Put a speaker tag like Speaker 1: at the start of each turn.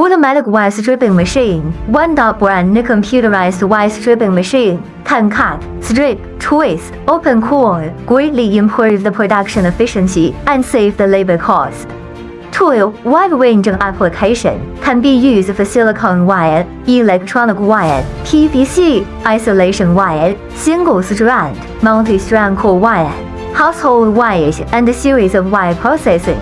Speaker 1: Automatic wire stripping machine. One-dot brand computerized wire stripping machine can cut, strip, twist, open core, greatly improve the production efficiency and save the labor cost. Tool wide range of application can be used for silicon wire, electronic wire, PVC, isolation wire, single strand, multi-strand core wire, household wires, and a series of wire processing.